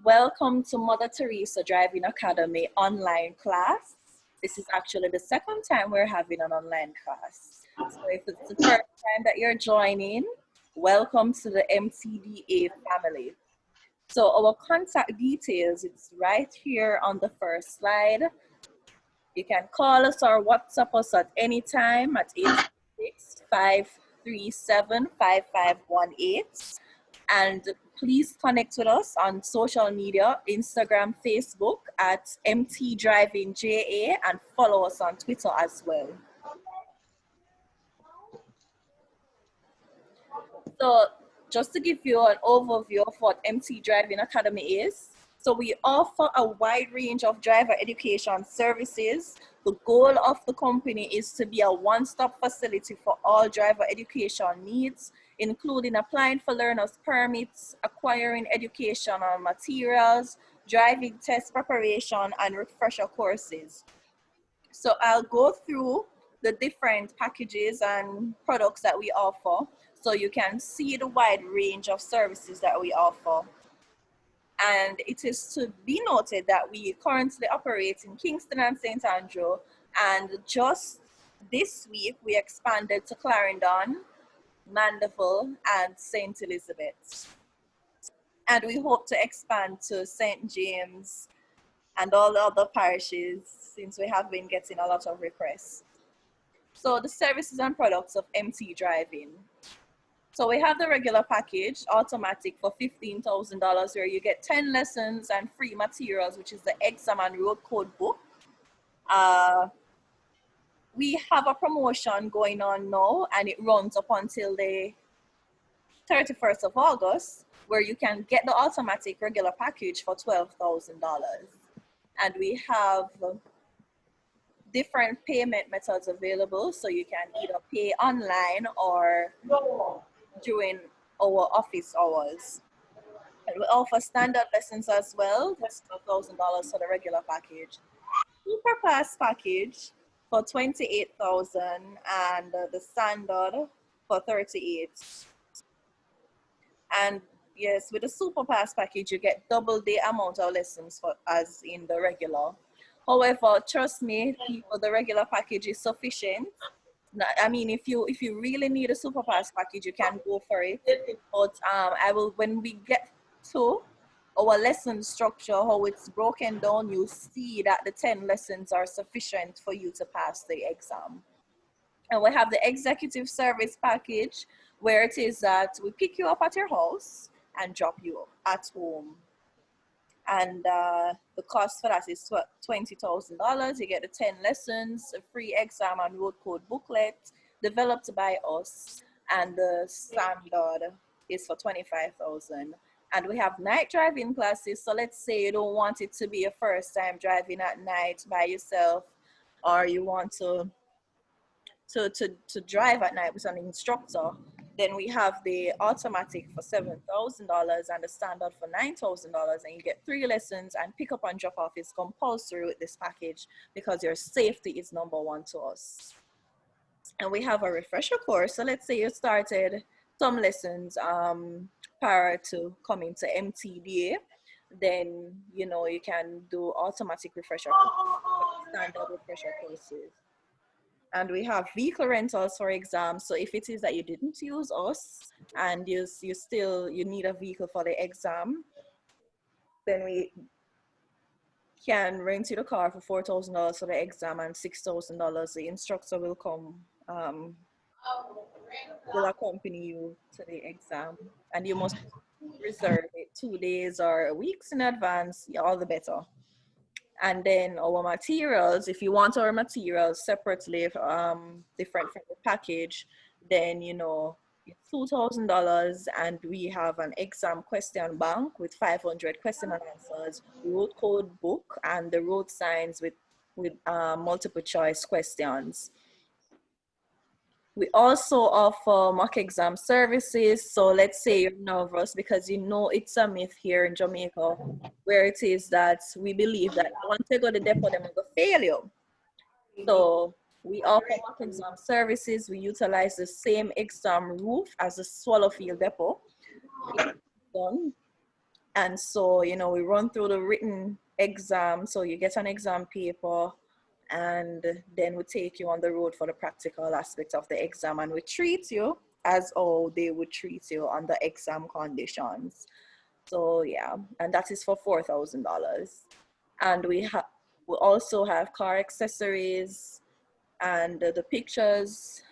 Welcome to Mother Theresa Driving Academy online class. This is actually the second time we're having an online class. So if it's the first time that you're joining, welcome to the MTDA family. So our contact details, it's right here on the first slide. You can call us or WhatsApp us at any time at 866-537-5518. And please connect with us on social media, Instagram, Facebook at MTDrivingJA, and follow us on Twitter as well. So just to give you an overview of what MT Driving Academy is, so we offer a wide range of driver education services. The goal of the company is to be a one-stop facility for all driver education needs, including applying for learner's permits, acquiring educational materials, driving test preparation, and refresher courses. So I'll go through the different packages and products that we offer so you can see the wide range of services that we offer. And it is to be noted that we currently operate in Kingston and St. And just this week we expanded to Clarendon, Mandeville, and St. Elizabeth. And we hope to expand to St. James and all the other parishes since we have been getting a lot of requests. So the services and products of MT Driving. So we have the regular package, automatic, for $15,000, where you get 10 lessons and free materials, which is the exam and road code book. We have a promotion going on now, and it runs up until the 31st of August, where you can get the automatic regular package for $12,000. And we have different payment methods available, so you can either pay online or during our office hours. And we offer standard lessons as well. That's $12,000 for the regular package. Super Pass package for $28,000 and the standard for $38,000. And yes, with the Super Pass package, you get double the amount of lessons as in the regular. However, trust me, people, the regular package is sufficient. I mean, if you really need a Super Pass package, you can go for it. But when we get to our lesson structure, how it's broken down, you see that the 10 lessons are sufficient for you to pass the exam. And we have the executive service package, where it is that we pick you up at your house and drop you at home. And the cost for that is $20,000. You get the 10 lessons, a free exam and road code booklet developed by us, and the standard is for $25,000. And we have night driving classes. So let's say you don't want it to be a first time driving at night by yourself, or you want to drive at night with an instructor. Then we have the automatic for $7,000 and the standard for $9,000, and you get 3 lessons, and pick up and drop off is compulsory with this package because your safety is #1 to us. And we have a refresher course. So let's say you started some lessons prior to coming to MTDA, then you can do automatic refresher courses, standard refresher courses. And we have vehicle rentals for exams. So if it is that you didn't use us and you need a vehicle for the exam, then we can rent you the car for $4,000 for the exam and $6,000. The instructor will come, will accompany you to the exam, and you must reserve it 2 days or weeks in advance, all the better. And then our materials, if you want our materials separately, different from the package, then it's $2,000, and we have an exam question bank with 500 question and answers, road code book, and the road signs with multiple choice questions. We also offer mock exam services. So let's say you're nervous because it's a myth here in Jamaica where it is that we believe that once you go to the depot, they're going to fail you. So we offer mock exam services. We utilize the same exam roof as the Swallowfield depot. And so, you know, we run through the written exam. So you get an exam paper, and then we take you on the road for the practical aspect of the exam, and we treat you as how they would treat you on the exam conditions. So yeah, and that is for $4,000. And we also have car accessories, and the pictures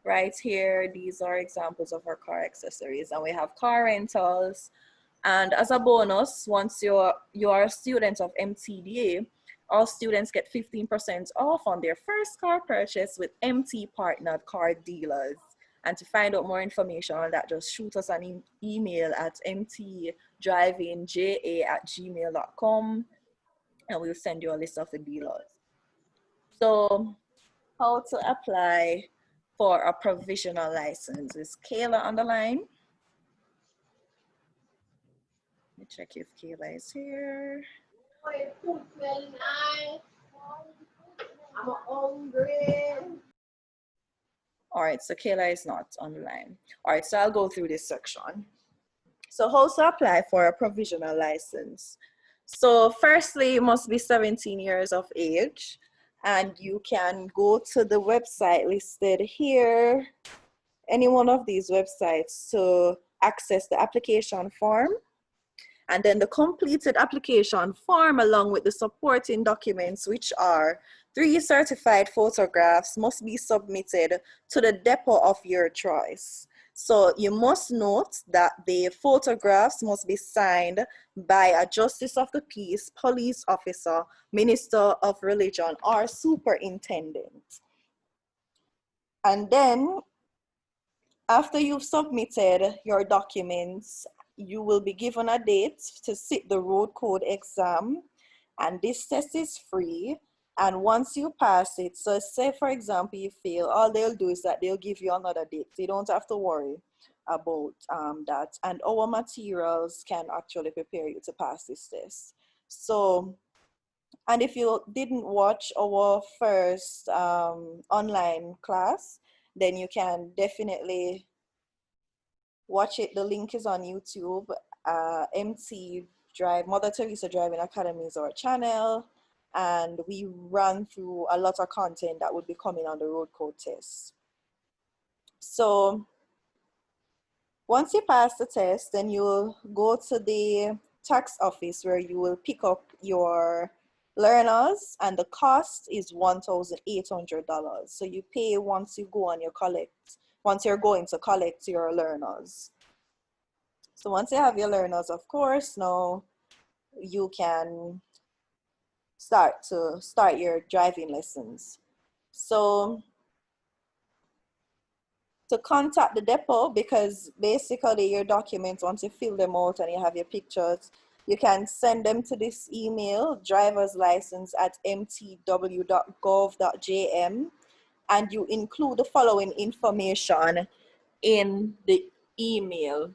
right here, these are examples of our car accessories. And we have car rentals. And as a bonus, once you are a student of MTDA, all students get 15% off on their first car purchase with MT partnered car dealers. And to find out more information on that, just shoot us an email at mtdrivingja@gmail.com, and we'll send you a list of the dealers. So how to apply for a provisional license? Is Kayla on the line? Let me check if Kayla is here. I'm hungry. All right, so Kayla is not on the line. All right, so I'll go through this section. So how to apply for a provisional license? So firstly, you must be 17 years of age, and you can go to the website listed here, any one of these websites, to access the application form. And then the completed application form along with the supporting documents, which are 3 certified photographs, must be submitted to the depot of your choice. So you must note that the photographs must be signed by a justice of the peace, police officer, minister of religion, or superintendent. And then after you've submitted your documents, you will be given a date to sit the road code exam, and this test is free. And once you pass it, so say for example you fail, all they'll do is that they'll give you another date. You don't have to worry about that, and our materials can actually prepare you to pass this test. So, and if you didn't watch our first online class, then you can definitely watch it. The link is on YouTube. Mother Theresa Driving Academy is our channel, and we run through a lot of content that would be coming on the road code test. So once you pass the test, then you'll go to the tax office where you will pick up your learners, and the cost is $1,800. So you pay once you go on your once you're going to collect your learners. So once you have your learners, of course, now you can start your driving lessons. So to contact the depot, because basically your documents, once you fill them out and you have your pictures, you can send them to this email, driverslicense@mtw.gov.jm, and you include the following information in the email.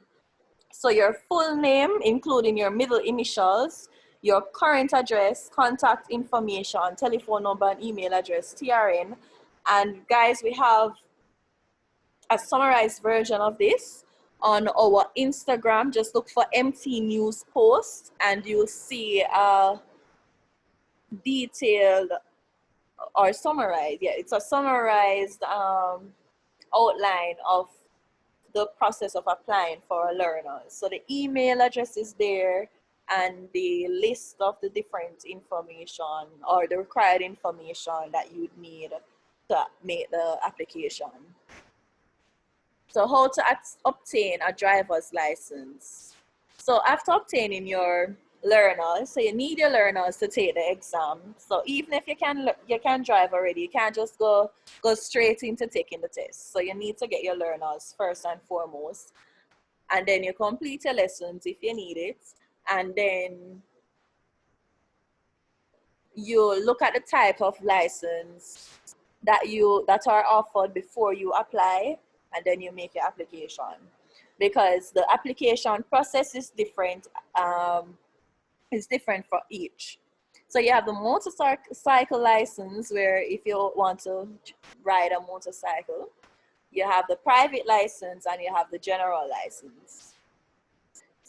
So your full name, including your middle initials, your current address, contact information, telephone number, and email address, TRN. And guys, we have a summarized version of this on our Instagram. Just look for MT News Post, and you'll see a detailed or summarized. Yeah, it's a summarized outline of the process of applying for a learner. So the email address is there, and the list of the different information or the required information that you'd need to make the application. So how to obtain a driver's license. So after obtaining your learners, so you need your learners to take the exam. So even if you can drive already, you can't just go straight into taking the test. So you need to get your learners first and foremost, and then you complete your lessons if you need it, and then you look at the type of license that are offered before you apply, and then you make your application, because the application process is different. It's different for each. So you have the motorcycle license, where if you want to ride a motorcycle, you have the private license, and you have the general license.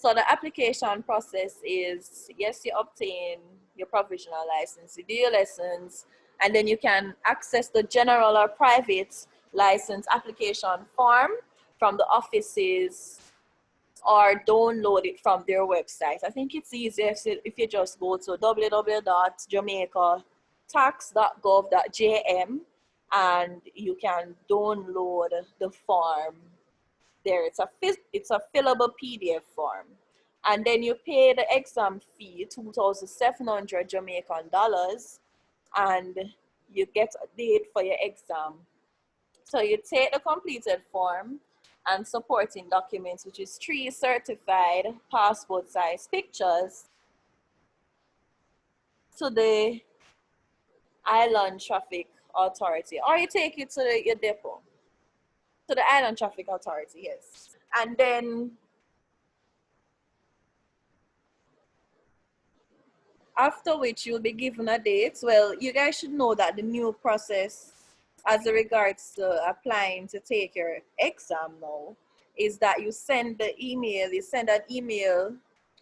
So the application process is, yes, you obtain your provisional license, you do your lessons, and then you can access the general or private license application form from the offices or download it from their website. I think it's easiest if you just go to www.jamaicatax.gov.jm and you can download the form there. It's a fillable PDF form. And then you pay the exam fee, 2,700 Jamaican dollars, and you get a date for your exam. So you take the completed form and supporting documents, which is 3 certified passport size pictures, to the Island Traffic Authority, or you take it to your depot, to the Island Traffic Authority, yes. And then after which you'll be given a date. Well, you guys should know that the new process as regards to applying to take your exam now is that you send an email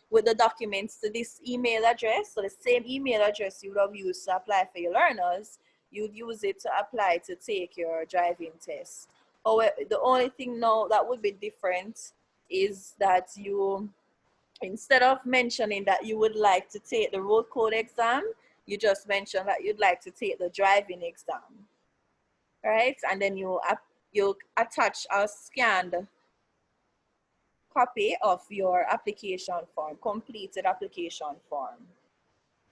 with the documents to this email address. So the same email address you would have used to apply for your learners, you'd use it to apply to take your driving test. However, the only thing now that would be different is that you, instead of mentioning that you would like to take the road code exam, you just mention that you'd like to take the driving exam, right? And then you attach a scanned copy of your application form, completed application form.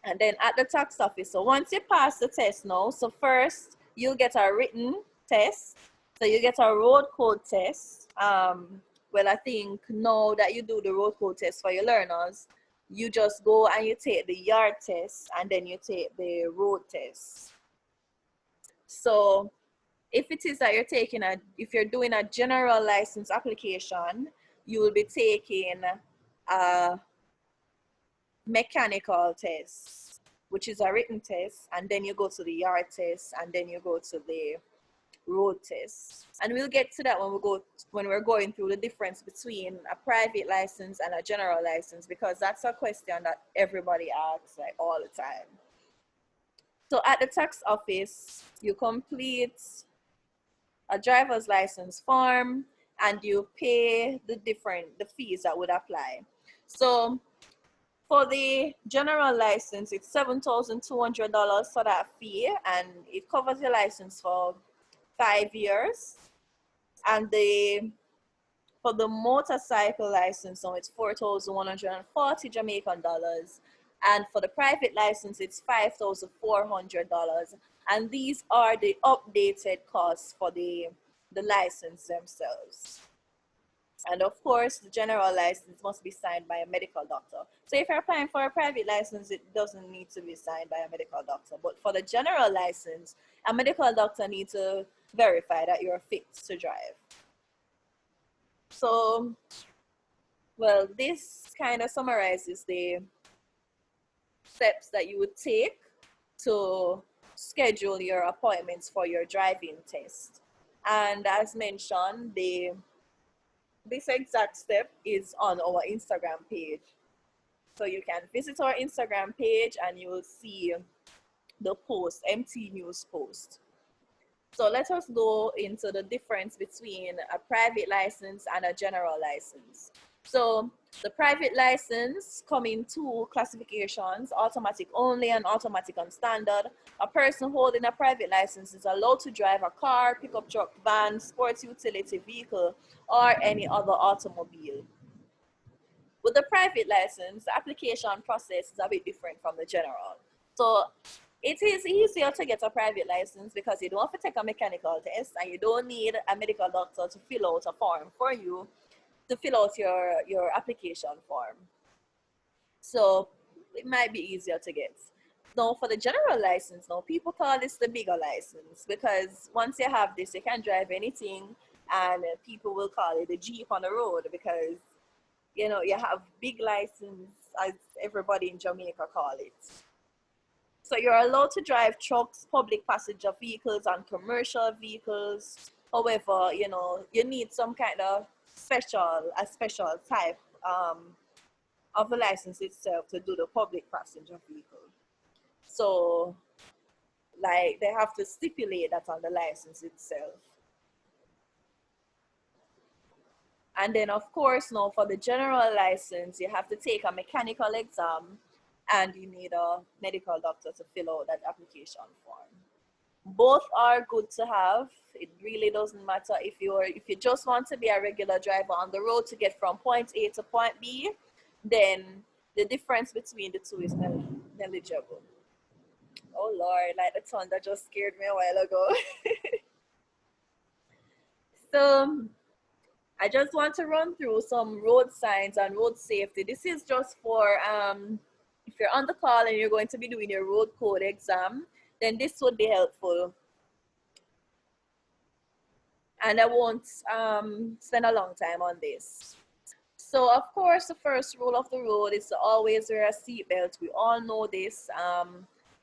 And then at the tax office, so once you pass the test now, so first you'll get a written test. So you get a road code test. Well, I think now that you do the road code test for your learners, you just go and you take the yard test and then you take the road test. So if it is that you're taking if you're doing a general license application, you will be taking a mechanical test, which is a written test, and then you go to the yard test, and then you go to the road test. And we'll get to that when we're going through the difference between a private license and a general license, because that's a question that everybody asks like all the time. So at the tax office, you complete a driver's license form and you pay the fees that would apply. So for the general license, it's $7,200 for that fee, and it covers your license for 5 years. And for the motorcycle license, so it's 4,140 Jamaican dollars. And for the private license, it's $5,400. And these are the updated costs for the license themselves. And of course, the general license must be signed by a medical doctor. So if you're applying for a private license, it doesn't need to be signed by a medical doctor. But for the general license, a medical doctor needs to verify that you're fit to drive. So, well, this kind of summarizes the steps that you would take to schedule your appointments for your driving test. And as mentioned, this exact step is on our Instagram page. So you can visit our Instagram page and you will see the post, MT News post. So let us go into the difference between a private license and a general license. So the private license come in 2 classifications, automatic only and automatic and standard. A person holding a private license is allowed to drive a car, pickup truck, van, sports utility vehicle, or any other automobile. With the private license, the application process is a bit different from the general. So it is easier to get a private license because you don't have to take a mechanical test and you don't need a medical doctor to fill out a form for you to fill out your application form. So it might be easier to get. Now for the general license, now people call this the bigger license because once you have this, you can drive anything, and people will call it the Jeep on the road because, you know, you have big license, as everybody in Jamaica call it. So you're allowed to drive trucks, public passenger vehicles, and commercial vehicles. However, you know, you need some kind of special type of the license itself to do the public passenger vehicle. So, like, they have to stipulate that on the license itself. And then, of course, now for the general license, you have to take a mechanical exam and you need a medical doctor to fill out that application form. Both are good to have. It really doesn't matter if you just want to be a regular driver on the road to get from point A to point B, then the difference between the two is negligible. Oh Lord, like the thunder just scared me a while ago. So I just want to run through some road signs and road safety. This is just for if you're on the call and you're going to be doing your road code exam, then this would be helpful. And I won't spend a long time on this. So of course, the first rule of the road is to always wear a seatbelt. We all know this.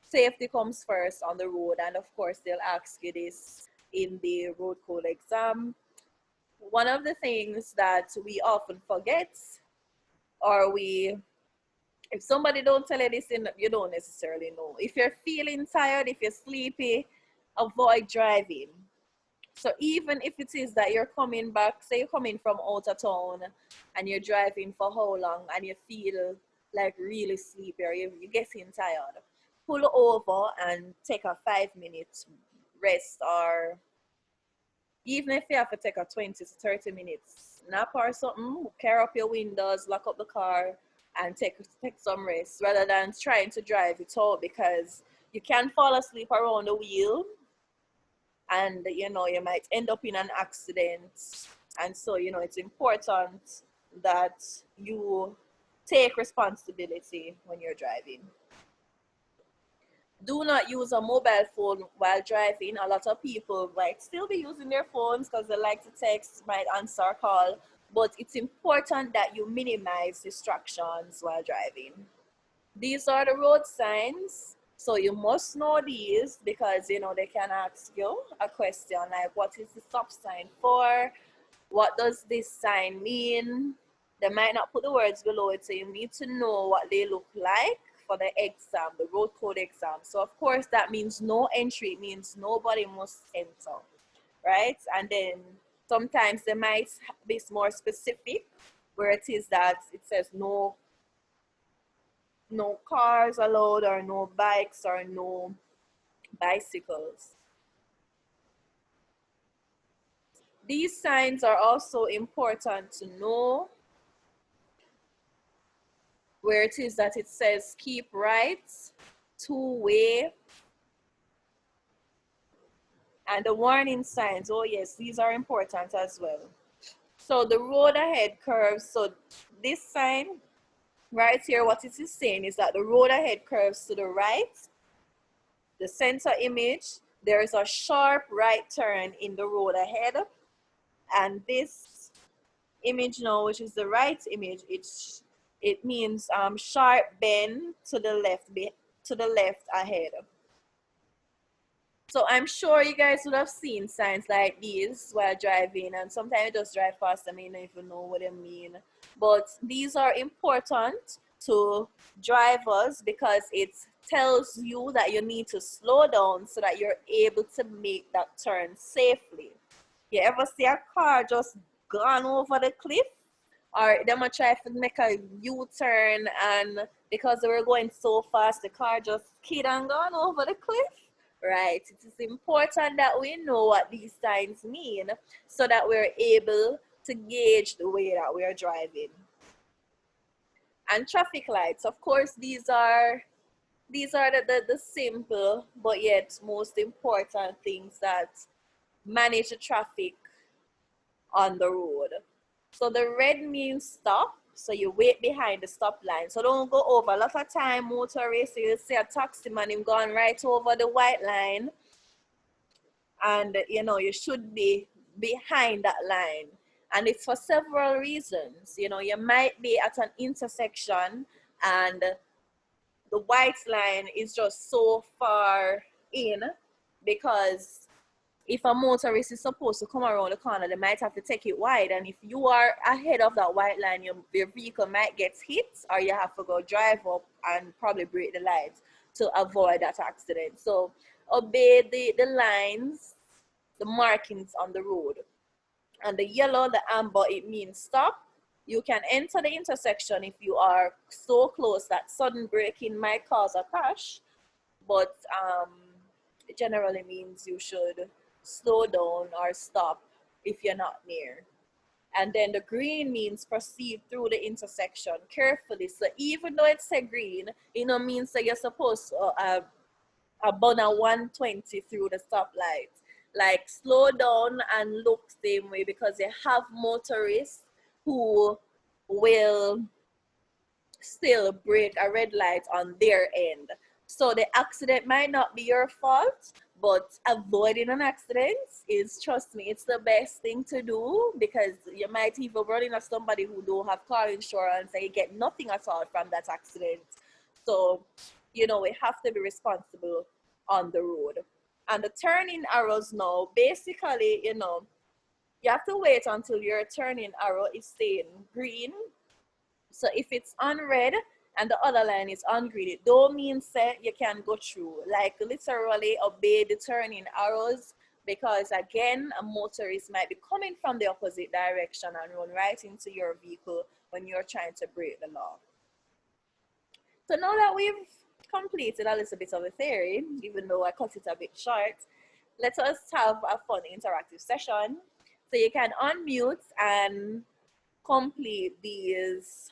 Safety comes first on the road, and of course, they'll ask you this in the road code exam. One of the things that we often forget, or if somebody don't tell you this, you don't necessarily know. If you're feeling tired, if you're sleepy, avoid driving. So even if it is that you're coming back, say you're coming from out of town and you're driving for how long and you feel like really sleepy or you're getting tired, pull over and take a 5-minute rest, or even if you have to take a 20 to 30 minutes nap or something, tear up your windows, lock up the car, and take some rest rather than trying to drive it out, because you can fall asleep around the wheel and you might end up in an accident. And so it's important that you take responsibility when you're driving. Do not use a mobile phone while driving. A lot of people might still be using their phones because they like to text, might answer a call, but it's important that you minimize distractions while driving. These are the road signs. So you must know these because, they can ask you a question like, what is the stop sign for? What does this sign mean? They might not put the words below it, so you need to know what they look like for the exam, the road code exam. So of course that means no entry. It means nobody must enter, right? And then sometimes they might be more specific, where it is that it says no cars allowed, or no bikes, or no bicycles. These signs are also important to know, where it is that it says keep right, two-way, and the warning signs. Oh yes, these are important as well. So the road ahead curves. So this sign right here, what it is saying is that the road ahead curves to the right. The center image, there is a sharp right turn in the road ahead. And this image now, which is the right image, it means sharp bend to the left ahead. So I'm sure you guys would have seen signs like these while driving, and sometimes you just drive past them, you don't even know what they mean. But these are important to drivers because it tells you that you need to slow down so that you're able to make that turn safely. You ever see a car just gone over the cliff? Or they might try to make a U-turn, and because they were going so fast, the car just skid and gone over the cliff? Right, it is important that we know what these signs mean so that we're able to gauge the way that we're driving. And traffic lights, of course, these are the simple but yet most important things that manage the traffic on the road. So the red means stop. So you wait behind the stop line. So don't go over. A lot of time, motorists, you'll see a taxi man, him gone right over the white line. And, you should be behind that line. And it's for several reasons. You might be at an intersection and the white line is just so far in because if a motorist is supposed to come around the corner, they might have to take it wide. And if you are ahead of that white line, your vehicle might get hit, or you have to go drive up and probably break the lights to avoid that accident. So obey the lines, the markings on the road. And the yellow, the amber, it means stop. You can enter the intersection if you are so close that sudden braking might cause a crash, but it generally means you should slow down or stop if you're not near. And then the green means proceed through the intersection carefully. So even though it's a green, it no means that you're supposed to burn a 120 through the stoplight. Like, slow down and look same way, because you have motorists who will still break a red light on their end. So the accident might not be your fault, but avoiding an accident is, trust me, it's the best thing to do, because you might even run into somebody who don't have car insurance and you get nothing at all from that accident. So, you know, we have to be responsible on the road. And the turning arrows now, basically, you know, you have to wait until your turning arrow is saying green. So if it's on red and the other line is on green, it don't mean say you can go through. Like, literally obey the turning arrows, because again, a motorist might be coming from the opposite direction and run right into your vehicle when you're trying to break the law. So now that we've completed a little bit of the theory, even though I cut it a bit short, let us have a fun interactive session. So you can unmute and complete these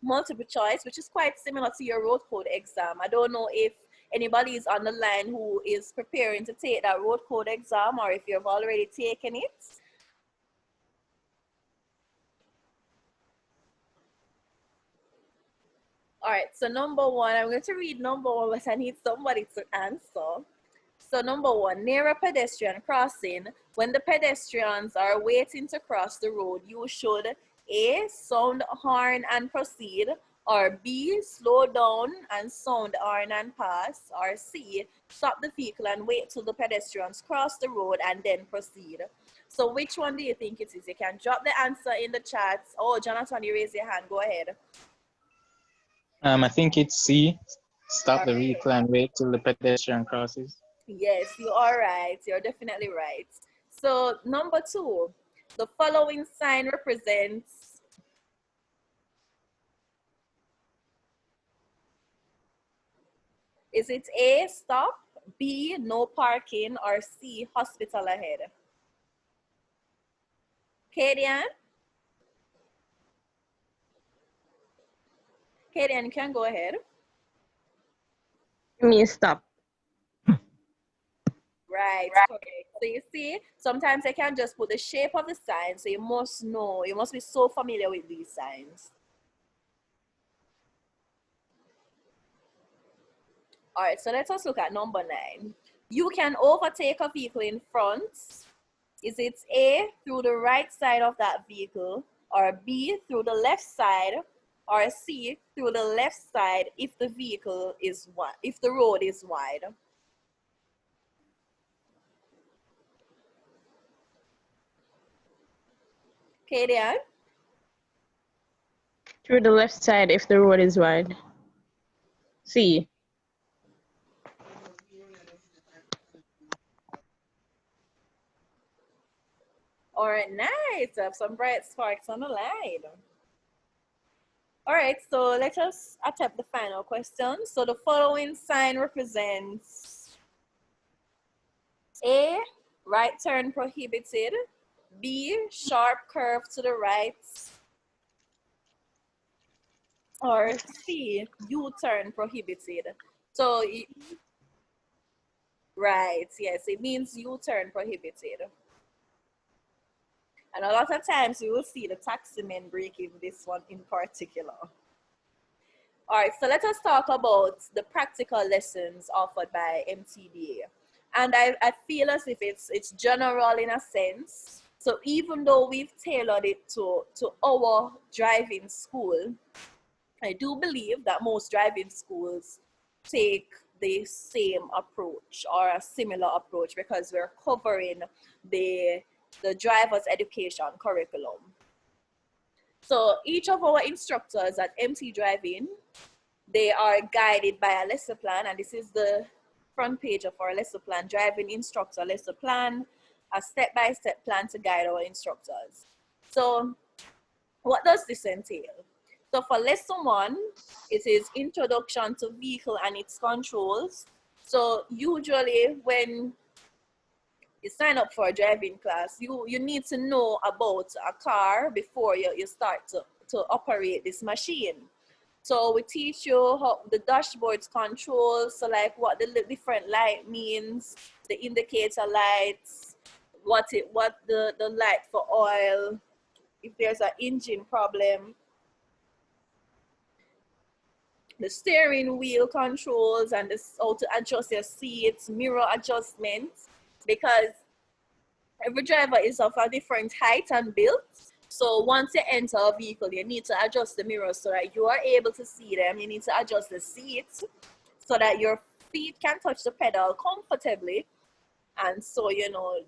multiple choice, which is quite similar to your road code exam. I don't know if anybody is on the line who is preparing to take that road code exam, or if you've already taken it. All right, so number one, I'm going to read number one, but I need somebody to answer. So number one, near a pedestrian crossing, when the pedestrians are waiting to cross the road, you should A, sound horn and proceed, or B, slow down and sound horn and pass, or C, stop the vehicle and wait till the pedestrians cross the road and then proceed. So which one do you think it is? You can drop the answer in the chat. Oh, Jonathan, you raise your hand. Go ahead. I think it's C, stop the vehicle and wait till the pedestrian crosses. Yes, you are right. You're definitely right. So number two, the following sign represents is it A, stop, B, no parking, or C, hospital ahead? Kadian? Kadian, you can go ahead. Me stop. Right, correct. So you see, sometimes I can just put the shape of the sign, so you must know, you must be so familiar with these signs. All right, so let us look at number 9. You can overtake a vehicle in front. Is it A, through the right side of that vehicle, or B, through the left side, or C, through the left side if the vehicle is wide, if the road is wide? Kadian? Through the left side if the road is wide. C. All right, nice. I have some bright sparks on the line. All right, so let us attempt the final question. So the following sign represents A, right turn prohibited, B, sharp curve to the right, or C, U-turn prohibited. So, right, yes, it means U-turn prohibited. And a lot of times you will see the taximen breaking this one in particular. All right, so let us talk about the practical lessons offered by MTDA. And I feel as if it's general in a sense. So even though we've tailored it to our driving school, I do believe that most driving schools take the same approach or a similar approach because we're covering the driver's education curriculum. So each of our instructors at MT Driving, they are guided by a lesson plan, and this is the front page of our lesson plan, driving instructor lesson plan, a step-by-step plan to guide our instructors. So what does this entail? So for lesson 1, it is introduction to vehicle and its controls. So usually when you sign up for a driving class, you need to know about a car before you start to operate this machine. So we teach you how the dashboard's controls, so like what the different light means, the indicator lights, what the light for oil, if there's an engine problem, the steering wheel controls, and how to adjust your seats, mirror adjustments, because every driver is of a different height and build. So once you enter a vehicle, you need to adjust the mirrors so that you are able to see them. You need to adjust the seats so that your feet can touch the pedal comfortably. And so, you know,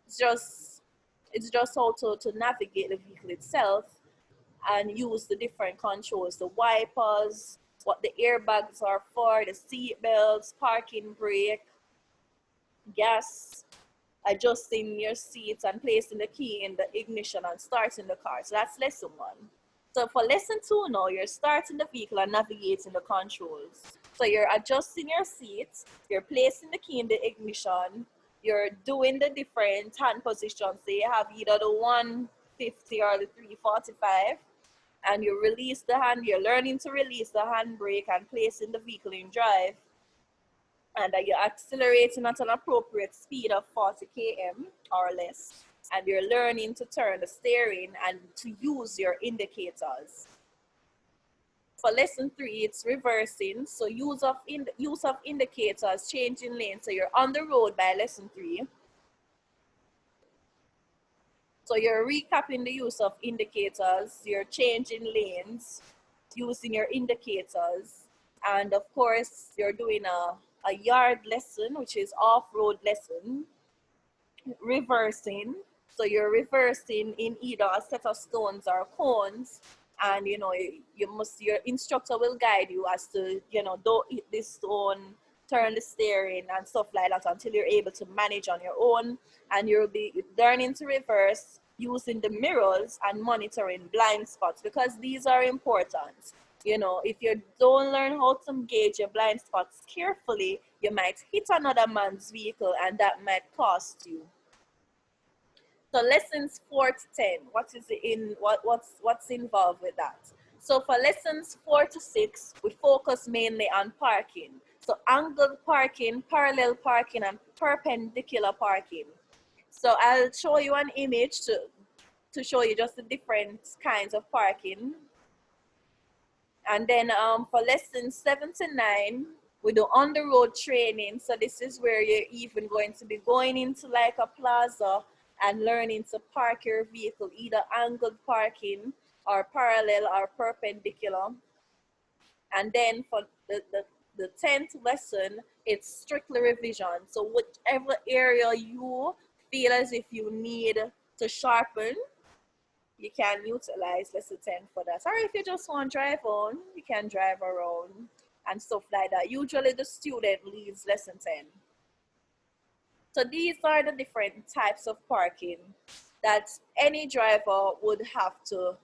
it's just how to navigate the vehicle itself and use the different controls, the wipers, what the airbags are for, the seat belts, parking brake, gas, adjusting your seats and placing the key in the ignition and starting the car. So that's lesson 1. So for lesson 2 now, you're starting the vehicle and navigating the controls. So you're adjusting your seats, you're placing the key in the ignition, you're doing the different hand positions. So you have either the 150 or the 345, and you release the hand, you're learning to release the handbrake and placing the vehicle in drive. And you're accelerating at an appropriate speed of 40 km or less. And you're learning to turn the steering and to use your indicators. For lesson 3, it's reversing. So use of indicators, changing lanes. So you're on the road by lesson 3. So you're recapping the use of indicators, you're changing lanes, using your indicators. And of course, you're doing a yard lesson, which is off-road lesson, reversing. So you're reversing in either a set of stones or cones, and you know your instructor will guide you as to, you know, don't hit this stone, turn the steering and stuff like that until you're able to manage on your own. And you'll be learning to reverse using the mirrors and monitoring blind spots, because these are important. You know, if you don't learn how to gauge your blind spots carefully, you might hit another man's vehicle and that might cost you. So lessons 4 to 10, what's involved with that? So for lessons 4 to 6, we focus mainly on parking. So angled parking, parallel parking, and perpendicular parking. So I'll show you an image to show you just the different kinds of parking. And then for lessons 7 to 9, we do on the road training. So this is where you're even going to be going into like a plaza and learning to park your vehicle, either angled parking or parallel or perpendicular. And then for the 10th lesson, it's strictly revision. So whichever area you feel as if you need to sharpen, you can utilize lesson 10 for that. Or if you just want to drive on, you can drive around and stuff like that. Usually the student leads lesson 10. So these are the different types of parking that any driver would have to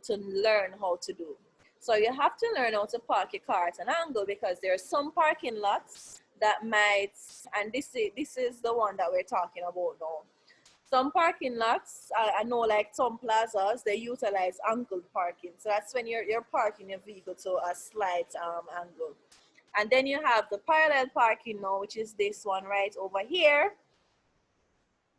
learn how to do. So you have to learn how to park your car at an angle, because there are some parking lots that might, and this is the one that we're talking about now. Some parking lots, I know like some plazas, they utilize angled parking. So that's when you're parking your vehicle to a slight angle. And then you have the parallel parking now, which is this one right over here.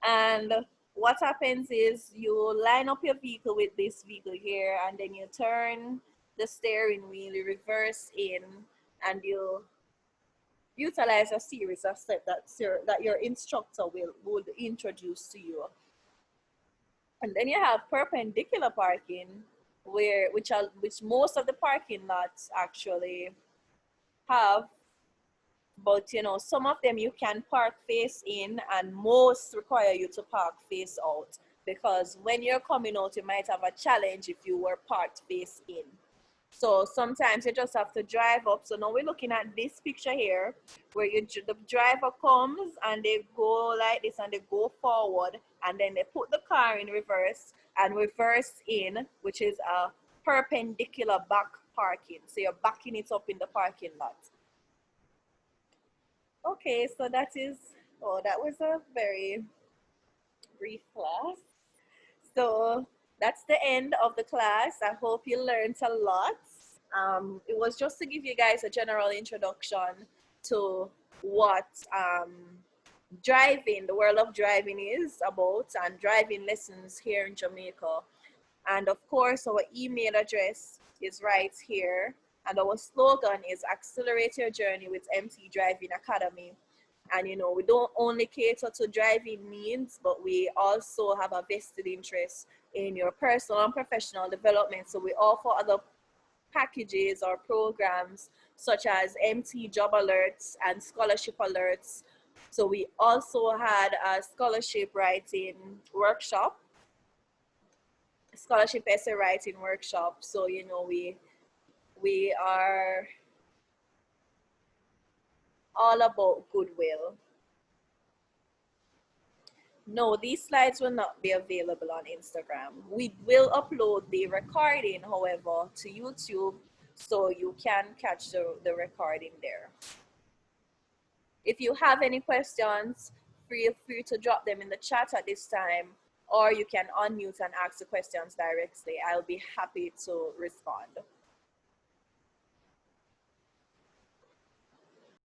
And what happens is you line up your vehicle with this vehicle here, and then you turn the steering wheel, you reverse in, and you utilize a series of steps that your instructor would introduce to you. And then you have perpendicular parking, which most of the parking lots actually have But you know, some of them you can park face in, and most require you to park face out, because when you're coming out you might have a challenge if you were parked face in. So sometimes you just have to drive up. So now we're looking at this picture here where the driver comes and they go like this and they go forward, and then they put the car in reverse and reverse in, which is a perpendicular back parking. So you're backing it up in the parking lot. Okay, so that is, oh, that was a very brief class. So that's the end of the class. I hope you learned a lot. It was just to give you guys a general introduction to what driving, the world of driving is about, and driving lessons here in Jamaica. And of course, our email address is right here. And our slogan is Accelerate Your Journey with ENTAIL Driving Academy. And you know, we don't only cater to driving needs, but we also have a vested interest in your personal and professional development. So we offer other packages or programs such as MT job alerts and scholarship alerts. So we also had a scholarship writing workshop, scholarship essay writing workshop. So you know, we are all about goodwill. No, these slides will not be available on Instagram. We will upload the recording, however, to YouTube, so you can catch the recording there. If you have any questions, feel free to drop them in the chat at this time, or you can unmute and ask the questions directly. I'll be happy to respond.